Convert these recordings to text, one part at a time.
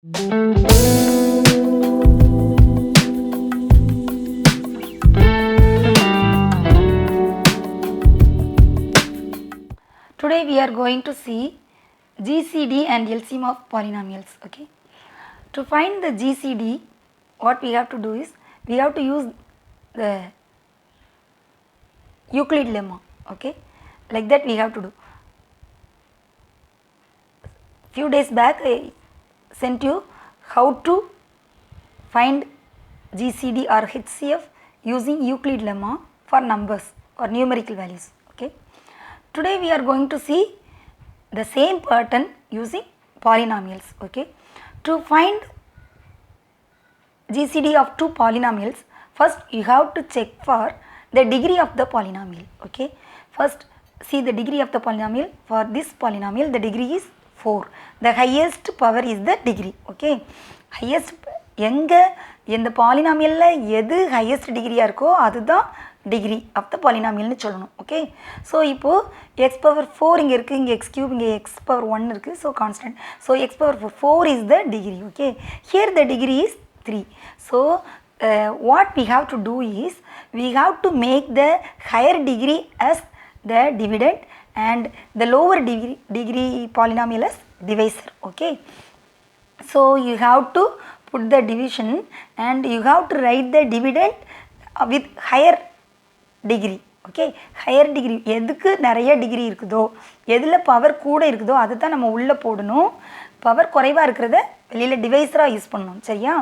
Today we are going to see GCD and LCM of polynomials. Okay. To find the GCD, what we have to do is we have to use the Euclid lemma. Okay. Like that we have to do. Few days back I sent you how to find GCD or HCF using Euclid lemma for numbers or numerical values. Okay. Today we are going to see the same pattern using polynomials. Okay. To find GCD of two polynomials, first you have to check for the degree of the polynomial. Okay. First see the degree of the polynomial. For this polynomial the degree is 4. The highest power is the degree. Okay. Highest இந்த பாலினாமியல்ல எது highest டிகிரியாக இருக்கோ அதுதான் degree of the பாலினாமியல்னு சொல்லணும். Okay. So இப்போது X power 4 இங்கே இருக்குது, இங்கே எக்ஸ் கியூப், இங்கே எக்ஸ் பவர் 1 இருக்குது. So constant. So X power 4 is the degree. Okay. Here the degree is 3. So what we have to do is we have to make the higher degree as the dividend and the lower degree polynomial as divisor. Okay. So you have to put the division and you have to write the dividend with higher degree. Okay. Higher degree எதுக்கு நிறைய degree இருக்குதோ, எதில் power கூட இருக்குதோ அதை தான் நம்ம உள்ளே போடணும். பவர் குறைவாக இருக்கிறத வெளியில் டிவைஸராக யூஸ் பண்ணணும். சரியா?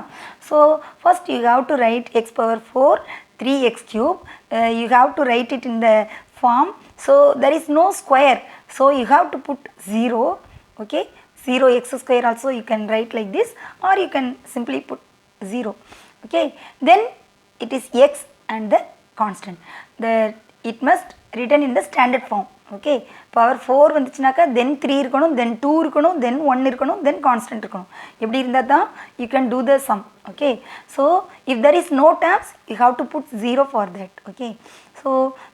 So first you have to right X power 4 3x cube. You have to write it in the form. So there is no square. So you have to put 0. Okay. 0x square also you can write like this or you can simply put 0. Okay. Then it is x and the constant. It must written in the standard form. Okay. Power 4 வந்துச்சுனாக்கா then 3 இருக்கணும், then 2 இருக்கணும், then 1 இருக்கணும், then constant இருக்கணும். எப்படி இருந்தால் தான் you can do the sum. Okay. So if there is no terms you have to put 0 for that. Okay. So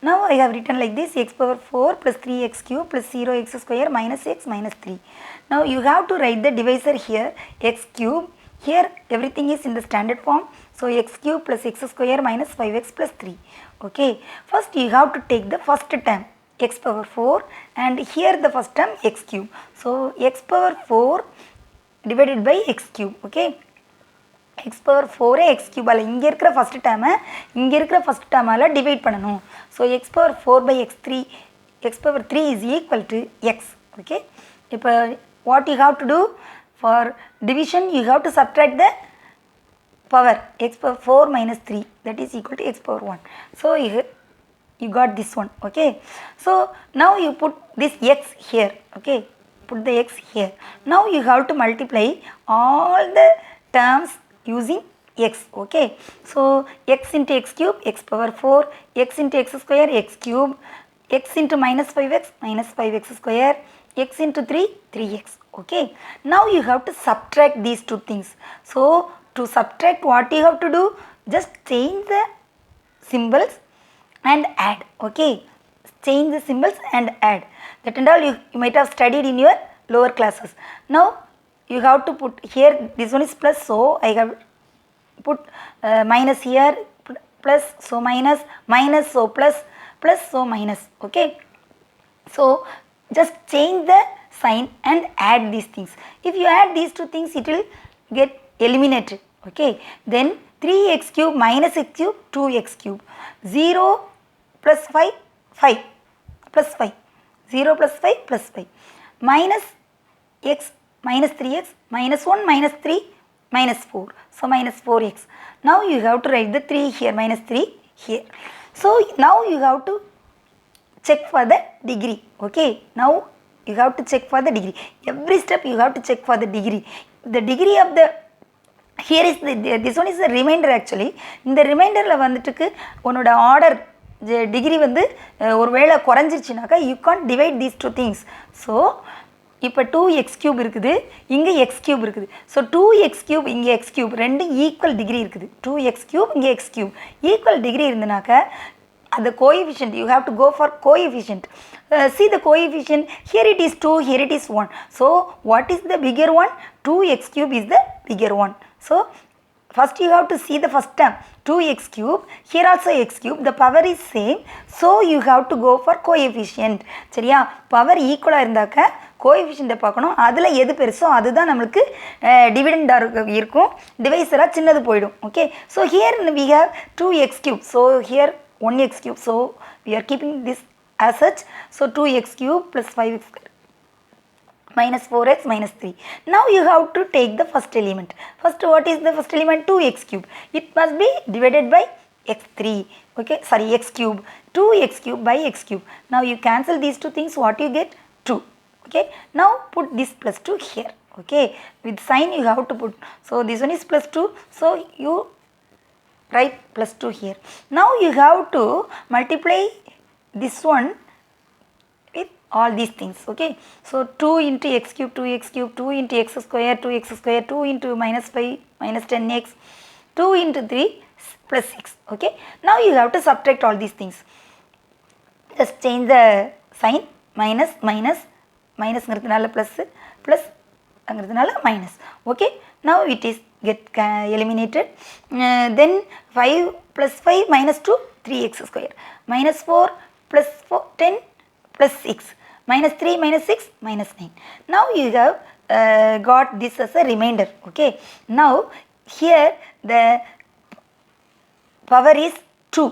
now I have written like this x power 4 plus 3x cube plus 0x square minus x minus 3. Now you have to write the divisor here x cube. Here everything is in the standard form. So x cube plus x square minus 5x plus 3. Okay. First you have to take the first term x power 4 and here the first term x cube. So x power 4 divided by x cube. Okay. x power 4 x cube all இங்கே இருக்கிற first டேர்மை இங்கே இருக்கிற first டேர்மால் divide பண்ணணும். So x power 4 by x power 3 is equal to x. Okay. இப்போ what you have to do for division, you have to subtract the power x power 4 minus 3, that is equal to x power 1. So you got this one. Okay. So now you put this x here. Okay. Put the x here. Now you have to multiply all the terms using x. Okay. So x into x cube x power 4, x into x square x cube, x into minus 5x square, x into 3 3x. Okay. Now you have to subtract these two things. So to subtract what you have to do, just change the symbols and add. Okay. Change the symbols and add. That and all you might have studied in your lower classes. Now you have to put here, this one is plus, so I have put minus here, plus, so minus, minus, so plus, plus, so minus. Okay. So just change the sign and add these things. If you add these two things it will get eliminated. Okay. Then 3x cube minus x cube 2x cube, 0 plus 5 5 plus 5, 0 plus 5 plus 5, minus x minus 3x minus 1 minus 3 minus 4. So minus 4x. Now you have to write the 3 here, minus 3 here. So now you have to check for the degree. Okay. Now you have to check for the degree. Every step you have to check for the degree. The degree of the here is this one is the remainder actually. இந்த ரிமைண்டரில் வந்துட்டுக்கு உன்னோட order degree வந்து ஒரு வேளை குறைஞ்சிருச்சுனாக்கா you can't divide these two things. So இப்போ 2x cube இருக்குது, இங்கே X cube இருக்குது. ஸோ 2x கியூப் இங்கே எக்ஸ் கியூப் ரெண்டும் ஈக்குவல் டிகிரி இருக்குது. 2x கியூப் இங்கே எக்ஸ் கியூப் ஈக்குவல் டிகிரி இருந்தனாக்கா அந்த coefficient you have to go for coefficient. See the coefficient, here it is 2, here it is 1. So what is the bigger one? 2x cube is the bigger one. So first you have to see the first term, 2x cube, here also x cube, the power is same, so you have to go for coefficient. சரியா, power equal இருந்தாக்க கோஎஃபிஷியன்ட்டை பார்க்கணும், அதில் எது பெருசோ அதுதான் நம்மளுக்கு டிவிடெண்டாக இருக்கும், டிவைசராக சின்னது போயிடும். Okay, so here we have 2x cube, so here 1x cube, so we are keeping this as such, so 2x cube plus 5x square minus 4x minus 3. Now you have to take the first element. First, what is the first element? 2x cube. It must be divided by x3. Okay, sorry, x cube. 2x cube by x cube. Now you cancel these two things. What you get? 2. Okay. Now put this plus 2 here. Okay. With sign you have to put. So this one is plus 2. So you write plus 2 here. Now you have to multiply this one with all these things. Okay, so 2 into x cube, 2x cube, 2 into x square, 2x square, 2 into minus 5 minus 10x, 2 into 3 plus 6. Okay, now you have to subtract all these things. Just change the sign, minus minus minus ங்கிறதுனால plus plus ங்கிறதுனால minus. Okay, now it is get eliminated. Then 5 plus 5 minus 2, 3x square, minus 4 plus 4, 10 plus 6, minus 3 minus 6 minus 9. Now you have got this as a remainder. Okay, now here the power is 2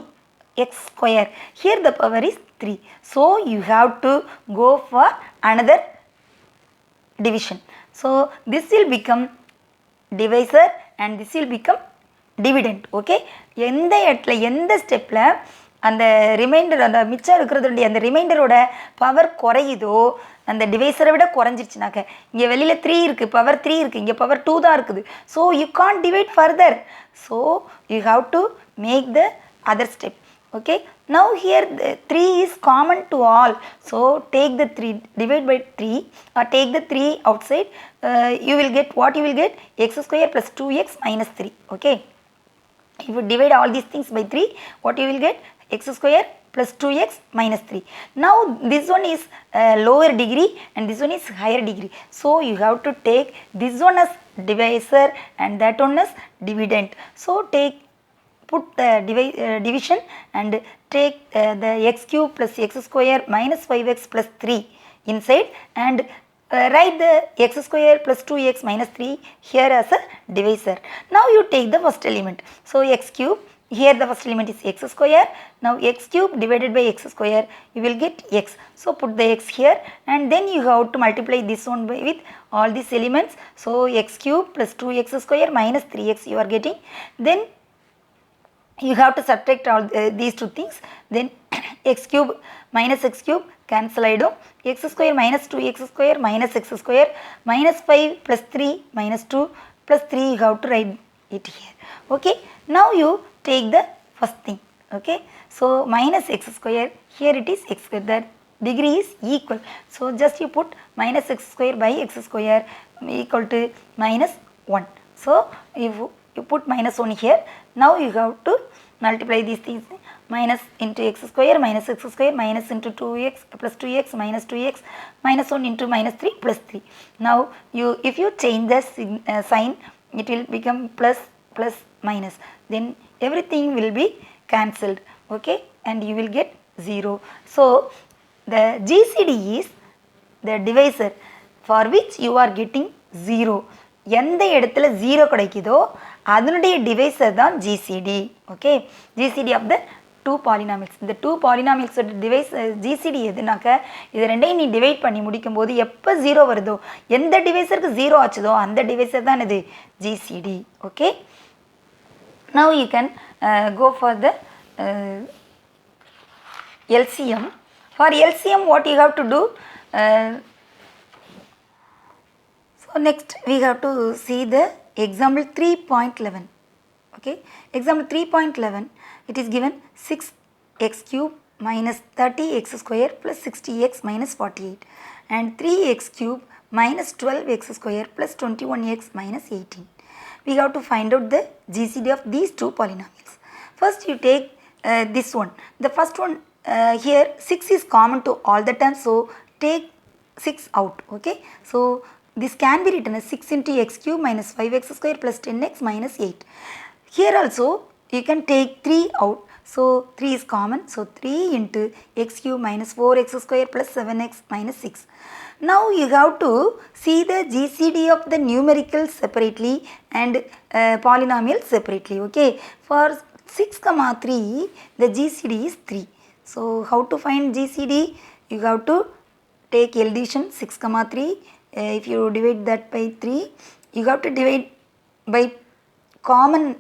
x square, here the power is 3, so you have to go for another division. So this will become divisor and this will become dividend. Okay, எந்த இடத்துல எந்த ஸ்டெப்பில் அந்த reminder அந்த மிச்சம் இருக்கிறதுடைய அந்த ரிமைண்டரோட power குறையுதோ, அந்த டிவைஸரை விட குறைஞ்சிருச்சுனாக்க, இங்கே வெளியில் 3 இருக்குது, பவர் 3 இருக்குது, இங்கே பவர் 2 தான் இருக்குது, so you can't divide further, so you have to make the other step. Okay, now here the 3 is common to all, so take the 3, divide by 3 or take the 3 outside, you will get what you will get, x square plus 2x minus 3. Okay, if you divide all these things by 3, what you will get, x square plus 2x minus 3. Now this one is lower degree and this one is higher degree, so you have to take this one as divisor and that one as dividend. So put the division and take the x cube plus x square minus 5x plus 3 inside and write the x square plus 2x minus 3 here as a divisor. Now you take the first element, so x cube, here the first element is x square, now x cube divided by x square, you will get x, so put the x here and then you have to multiply this one by with all these elements, so x cube plus 2x square minus 3x you are getting, then you have to subtract all these two things, then x cube minus x cube cancel ஆயிடும், x square minus 2x square minus x square minus 5 plus 3 minus 2 plus 3 you have to write it here. Okay, now you take the first thing. Okay, so minus x square, here it is x square, that degree is equal, so just you put minus x square by x square equal to minus 1. So if you put minus 1 here, now you have to multiply these things, minus into x square minus x square minus into 2x plus 2x minus 2x minus 1 into minus 3 plus 3. Now you if you change the sign, it will become plus plus minus, then everything will be cancelled. Okay, and you will get 0. So the GCD is the divisor for which you are getting 0. எந்த இடத்துல 0 கிடைக்குதோ அதனுடைய divisor தான் GCD. Okay, GCD of the 2 polynomials. இந்த 2 பாலினாமியல்ஸோட device GCD எதுனாக்க, இது ரெண்டையும் நீ divide பண்ணி முடிக்கும் போது எப்போ 0 வருதோ, எந்த டிவைசருக்கு 0 ஆச்சுதோ அந்த டிவைசர் தான் இது GCD. Okay, now you can go for the LCM. For LCM what you have to do, so next we have to see the example 3.11. Okay, example 3.11, it is given 6x cube minus 30x square plus 60x minus 48 and 3x cube minus 12x square plus 21x minus 18. We have to find out the GCD of these two polynomials. First you take this one, the first one here 6 is common to all the terms, so take 6 out, okay. So this can be written as 6 into x cube minus 5x square plus 10x minus 8. Here also you can take 3 out, so 3 is common, so 3 into x cube minus 4x square plus 7x minus 6. Now you have to see the GCD of the numericals separately and polynomial separately, okay. For 6 comma 3 the GCD is 3. So how to find GCD? You have to take addition 6 comma 3. If you divide that by 3, you have to divide by common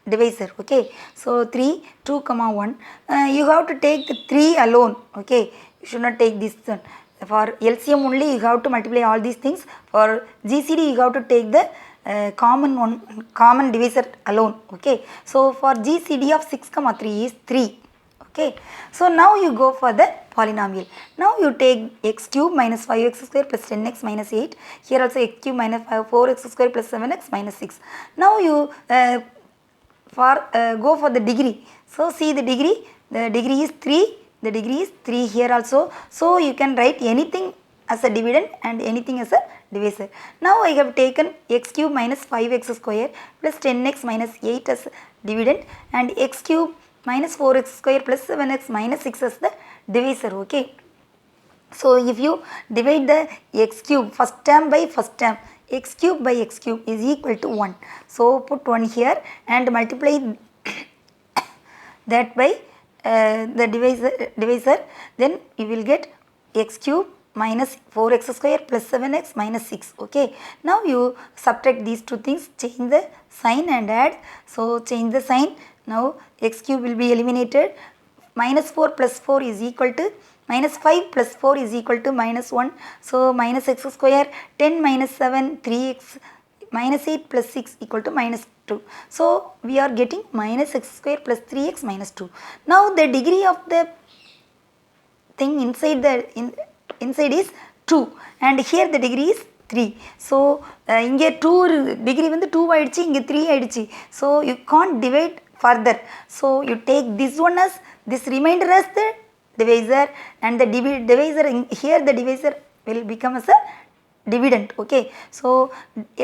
divisor, okay. So 3, 2 comma 1, you have to take the 3 alone, okay. You should not take this one. For LCM only you have to multiply all these things. For GCD you have to take the common divisor alone, okay. So for GCD of 6 comma 3 is 3, okay. So now you go for the polynomial. Now you take x cube minus 5x square plus 10x minus 8. Here also x cube minus 4x square plus 7x minus 6. Now you go for the degree. So see the degree is 3. The degree is 3 here also. So you can write anything as a dividend and anything as a divisor. Now I have taken x cube minus 5x square plus 10x minus 8 as dividend and x cube minus 4x square plus 7x minus 6 as the divisor, okay. So if you divide the x cube first term by first term, x cube by x cube is equal to 1. So put 1 here and multiply that by the divisor, then you will get x cube minus 4x square plus 7x minus 6, okay. Now you subtract these two things, change the sign and add. So change the sign. Now x cube will be eliminated. Minus 4 plus 4 is equal to minus 5 plus 4 is equal to minus 1. So minus x square, 10 minus 7, 3x minus 8 plus 6 equal to minus 2. So we are getting minus x square plus 3x minus 2. Now the degree of the thing inside is 2 and here the degree is 3. So inge 2 degree வந்து 2 ஆயிடுச்சு, இங்க 3 ஆயிடுச்சு. So you can't divide further. So you take this one as this remainder as the divisor and the divisor here the divisor will become as a dividend, okay. So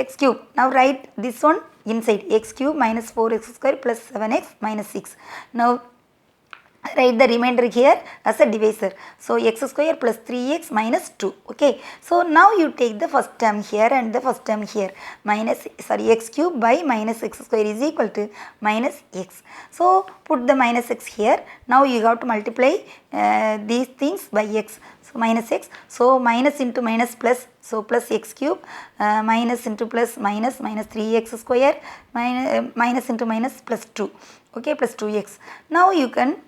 x cube, now write this one inside x cube minus 4x square plus 7x minus 6. Now write the remainder here as a divisor. So x square plus 3x minus 2, okay. So now you take the first term here and the first term here, x cube by minus x square is equal to minus x. So put the minus x here. Now you have to multiply these things by x. So minus x, so minus into minus plus, so plus x cube, minus into plus minus 3x square, minus into minus plus 2, okay, plus 2x. Now you can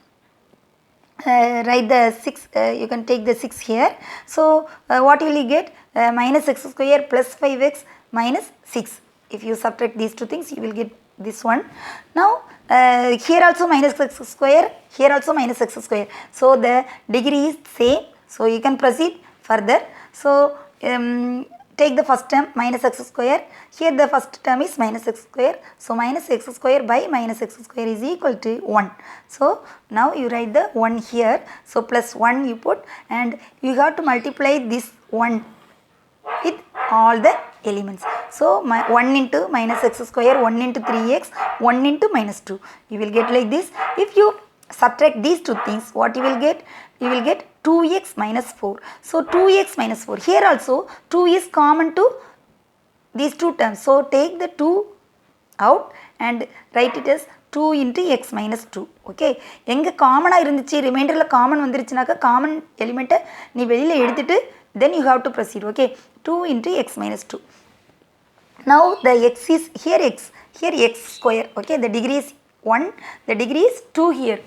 write the 6, you can take the 6 here. So what will you get? Minus x square plus 5x minus 6. If you subtract these two things, you will get this one. Now here also minus x square, here also minus x square. So the degree is same. So you can proceed further. So take the first term minus x square. Here the first term is minus x square. So minus x square by minus x square is equal to 1. So now you write the 1 here. So plus 1 you put and you have to multiply this 1 with all the elements. So 1 into minus x square, 1 into 3x, 1 into minus 2. You will get like this. If you subtract these two things, what you will get? You will get 2x minus 4. So 2x minus 4. Here also 2 is common to these two terms. So take the 2 out and write it as 2 into x minus 2. Okay. எங்க காமனா இருந்துச்சு, ரிமைண்டர்ல common வந்துருச்சுனாக்க common எலிமெண்ட்டை நீ வெளியில எடுத்துட்டு then you have to proceed. Okay. 2 into x minus 2. Now the x is here x square. Okay. The degree is 1. The degree is 2 here.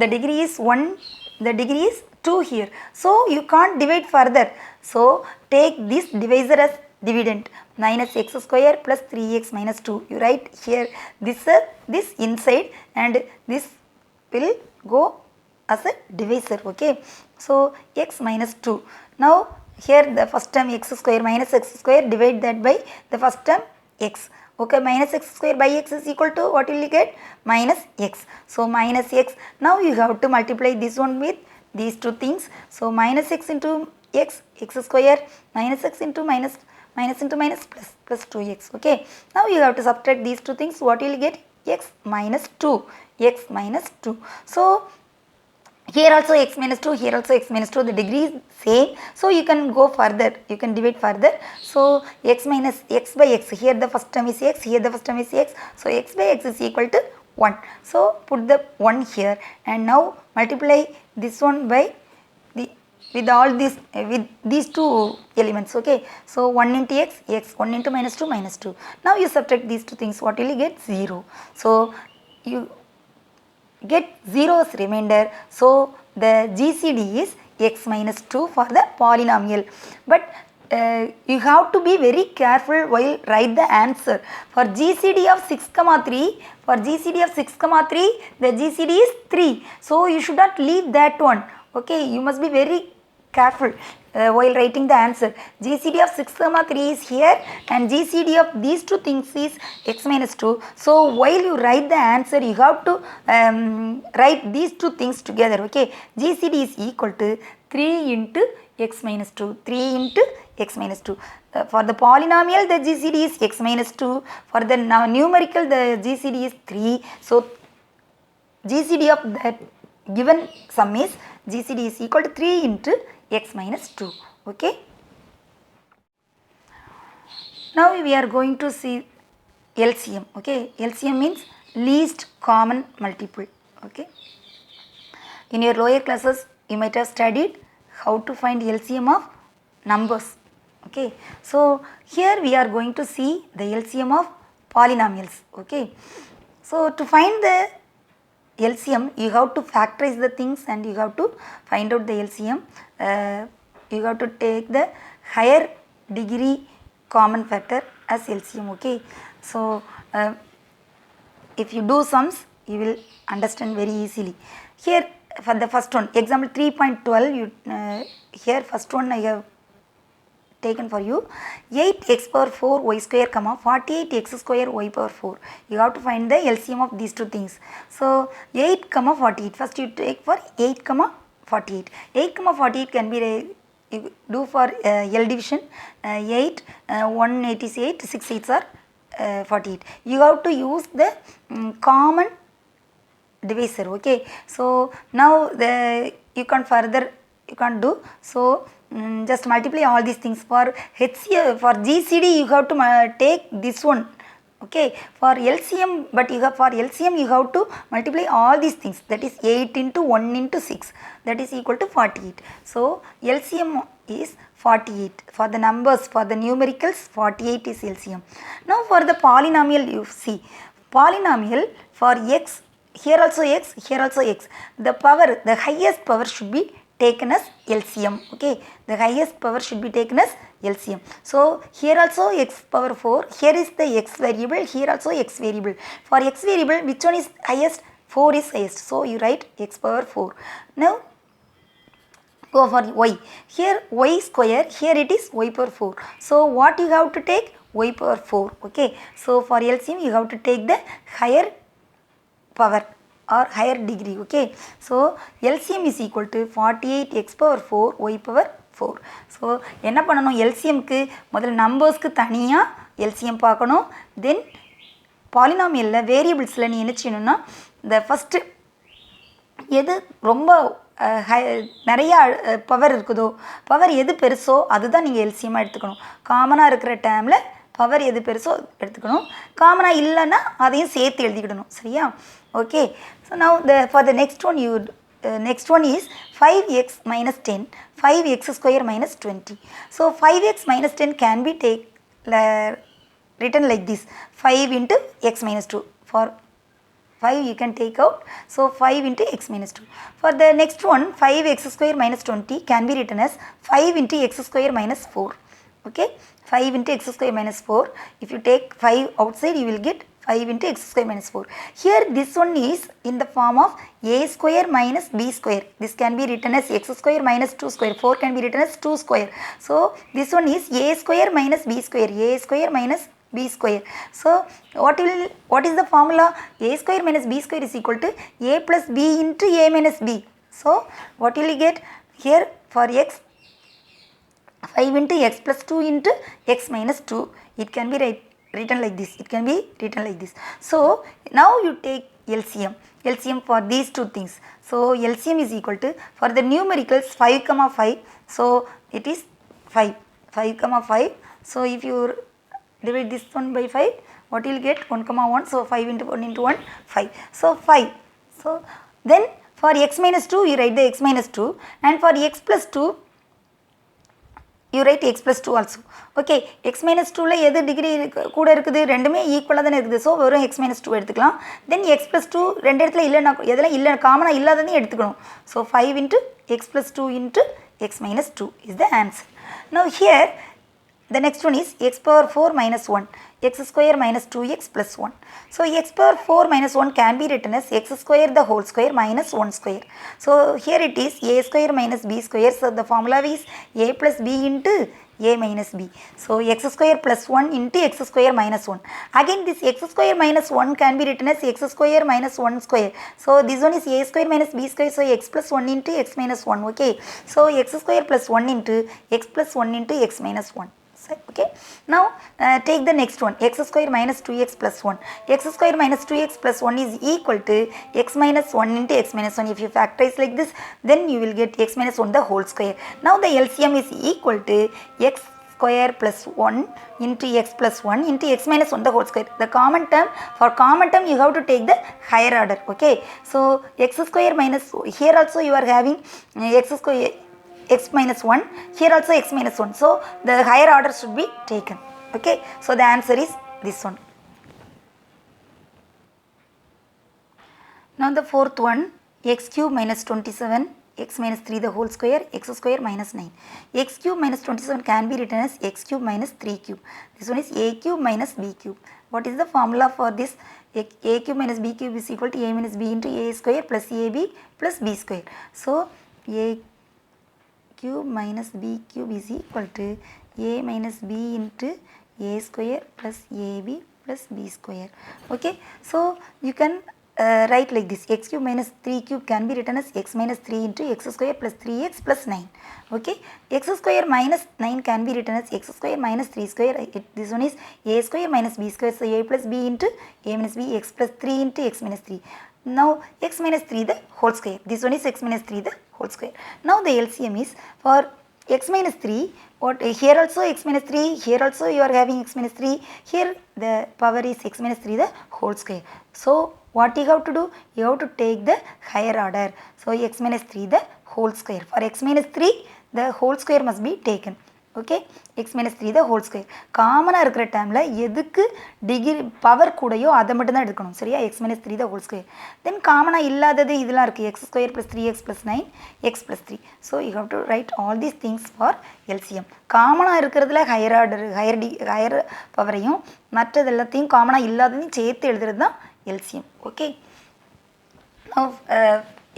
The degree is 1. The degree is 2 here. So you can't divide further. So take this divisor as dividend. Minus x square plus 3x minus 2. You write here this inside and this will go as a divisor. Okay. So x minus 2. Now here the first term x square minus x square, divide that by the first term x. Okay, minus x square by x is equal to what will you get? Minus x. So minus x. Now you have to multiply this one with these two things. So minus x into x, x square, minus x into minus into minus plus 2x. Okay. Now you have to subtract these two things. What will you get? X minus 2. X minus 2. So here also x minus 2, here also x minus 2, the degree is same. So you can go further, you can divide further. So x minus x by x, here the first term is x, here the first term is x. So x by x is equal to 1. So put the 1 here and now multiply this one by with all this with these two elements. Okay, so 1 into x, x, 1 into minus 2, minus 2. Now you subtract these two things, what will you get? 0. So you get 0 as remainder. So the GCD is x minus 2 for the polynomial. But you have to be very careful while write the answer. For GCD of 6, 3, for GCD of 6, 3, the GCD is 3. So you should not leave that one. Okay, you must be very careful while writing the answer. GCD of 6, 3 is here and GCD of these two things is x minus 2. So while you write the answer, you have to write these two things together. Okay, GCD is equal to 3 into x minus 2, 3 into x minus 2. For the polynomial, the GCD is x minus 2. For the numerical, the GCD is 3. So GCD of that given sum is GCD is equal to 3 into x minus 2. Okay. Now we are going to see LCM. Okay, LCM means least common multiple. Okay. In your lower classes, you might have studied how to find LCM of numbers. Okay. So here we are going to see the LCM of polynomials. Okay. So to find the LCM, you have to factorize the things and you have to find out the LCM. You have to take the higher degree common factor as LCM. Okay. So if you do sums, you will understand very easily. Here for the first one, example 3.12, you here first one I have taken for you. 8x power 4 y square comma 48x square y power 4. You have to find the LCM of these two things. So 8 comma 48. First you take for 8 comma 48. 8 comma 48 can be you do for L division. 8 188 6 8s are 48. You have to use the common divisor. Okay. So now you can further you can do. So just multiply all these things. For HCF, for GCD you have to take this one. Okay, for LCM, but you have for LCM you have to multiply all these things, that is 8 into 1 into 6, that is equal to 48. So LCM is 48. For the numbers, for the numericals, 48 is LCM. Now for the polynomial, you see polynomial for x, here also x, here also x, the power, the highest power should be taken as LCM. Okay, the highest power should be taken as LCM. So here also x power 4, here is the x variable, here also x variable. For x variable, which one is highest? 4 is highest. So you write x power 4. Now go for y. Here y square, here it is y power 4. So what you have to take? Y power 4. Okay. So for LCM you have to take the higher power or higher degree. Okay. So LCM is equal to 48x power 4 y power 4. So என்ன பண்ணனும், LCM க்கு முதல்ல நம்பர்ஸ்க்கு தனியா LCM பார்க்கணும். Then polynomialல variablesல நீ என்ன செய்யணும்னா the first எது ரொம்ப நிறைய பவர் இருக்குதோ, பவர் எது பெருசோ அதுதான் நீங்கள் எல்சிஎம்மாக எடுத்துக்கணும். காமனாக இருக்கிற டேர்மில் பவர் எது பெருசோ எடுத்துக்கணும், காமனாக இல்லைன்னா அதையும் சேர்த்து எழுதிக்கிடணும். சரியா? Okay. So now for the next one next one is 5x minus 10, 5x square minus 20. So 5x minus 10 can be written like this, 5 into x minus 2. For 5 you can take out, so 5 into x minus 2. For the next one, 5x square minus 20 can be written as 5 into x square minus 4. Okay, 5 into x square minus 4. If you take 5 outside, you will get 5 into x square minus 4. Here this one is in the form of a square minus b square. This can be written as x square minus 2 square. 4 can be written as 2 square. So this one is a square minus b square. A square minus b square. So what is the formula? A square minus b square is equal to a plus b into a minus b. So what will you get here? For x, 5 into x plus 2 into x minus 2. It can be written like this. It can be written like this. So now you take LCM. LCM for these two things. So LCM is equal to, for the numericals 5 comma 5. So it is 5. 5 comma 5. So if you divide this one by 5, what you will get? 1 comma 1. So 5 into 1 into 1, 5. So 5. So then for x minus 2, you write the x minus 2, and for x plus 2, you write x plus 2 also. Okay, x minus 2 la எது degree கூட இருக்குது? ரெண்டுமே ஈக்குவலா தான இருக்குது. So வெறும் x minus 2 எடுத்துக்கலாம். Then x plus 2 ரெண்டு இடத்துல இல்லனா எதெல்லாம் இல்ல காமனா இல்லாததையும் எடுத்துக்கணும். So 5 into x plus 2 into x minus 2 is the answer. Now here the next one is x power 4 minus 1, x square minus 2x plus 1. So x power 4 minus 1 can be written as x square the whole square minus 1 square. So here it is a square minus b square. So the formula is a plus b into a minus b. So x square plus 1 into x square minus 1. Again this x square minus 1 can be written as x square minus 1 square. So this one is a square minus b square. So x plus 1 into x minus 1. Okay. So x square plus 1 into x plus 1 into x minus 1. Okay. Now take the next one, x square minus 2x plus 1. X square minus 2x plus 1 is equal to x minus 1 into x minus 1. If you factorize like this, then you will get x minus 1 the whole square. Now the LCM is equal to x square plus 1 into x plus 1 into x minus 1 the whole square. The common term, for common term you have to take the higher order. Okay. So x square minus, here also you are having x square x minus 1, here also x minus 1. So the higher order should be taken. Okay. So the answer is this one. Now the fourth one, x cube minus 27, x minus 3 the whole square, x square minus 9. X cube minus 27 can be written as x cube minus 3 cube. This one is a cube minus b cube. What is the formula for this? A cube minus b cube is equal to a minus b into a square plus ab plus b square. So a cube minus b cube is equal to a minus b into a square plus ab plus b square. Okay. So you can write like this, x cube minus 3 cube can be written as x minus 3 into x square plus 3x plus 9. Okay. X square minus 9 can be written as x square minus 3 square. This one is a square minus b square. So a plus b into a minus b, x plus 3 into x minus 3. Now x minus 3 the whole square. This one is x minus 3 the whole square. Now the LCM is for x minus 3, what here also x minus 3, here also you are having x minus 3, here the power is x minus 3 the whole square. So what you have to do? You have to take the higher order. So x minus 3 the whole square. For x minus 3 the whole square must be taken. Okay, x minus 3 the whole square. காமனா இருக்கிற டைம்ல எதுக்கு degree power கூடயோ அதை மட்டும் தான் எடுக்கணும். சரியா? x minus 3 the whole square. Then காமனா இல்லாதது இதெல்லாம் இருக்கு. x square plus 3x plus 9, x plus 3. So you have to write all these things for LCM. காமனா இருக்கிறதுல ஹையர் ஆர்டர் ஹையர் பவரையும் மற்றது எல்லாத்தையும் காமனா இல்லாததையும் சேர்த்து எழுதுறது தான் LCM. Okay. Now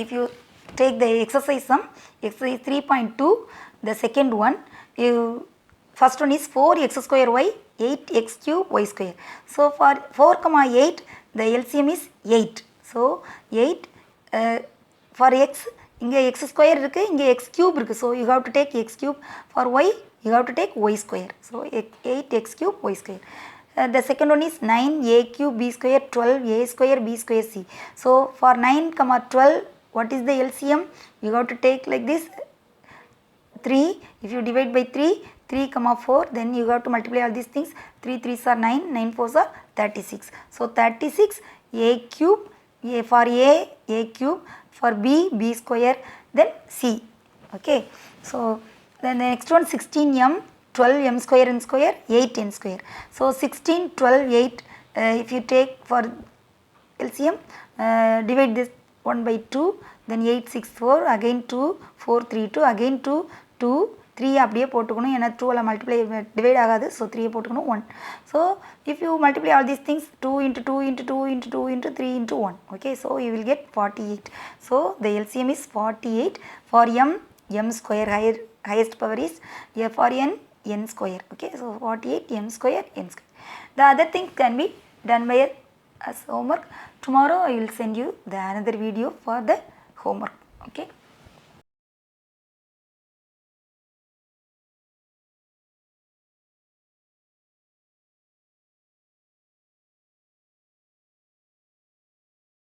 if you take the exercise sum, exercise 3.2, the second one, first one is 4x square y, 8x cube y square. So for 4,8 the LCM is 8. So 8 for x, இங்கே x square இருக்கு, இங்கே x cube இருக்கு. So you have to take x cube. For y you have to take y square. So 8x cube y square. The second one is 9a cube b square, 12a square b square c. So for 9, 12, what is the LCM? You have to take like this, 3. If you divide by 3, 3, 4, then you have to multiply all these things. 3 3s are 9, 9 4s are 36. So 36 a cube, for a cube, for b, b square, then c. Okay. So then the next one 16m, 12m square n square, 8n square. So 16, 12, 8, if you take for LCM, divide this 1 by 2, then 8 6 4, again 2, 4 3 2, again 2 2, 3 அப்படியே போட்டுக்கணும். ஏன்னா 2 ல multiply divide ஆகாது. So 3 போட்டுக்கணும் 1. So if you multiply all these things 2 into 2 into 2 into 2 into 3 into 1. Okay, so you will get 48. So the LCM is 48. For m square, highest power is for n square. Okay, so 48 m square n square. The other things can be done by as homework. Tomorrow I will send you the another video for the homework. Okay.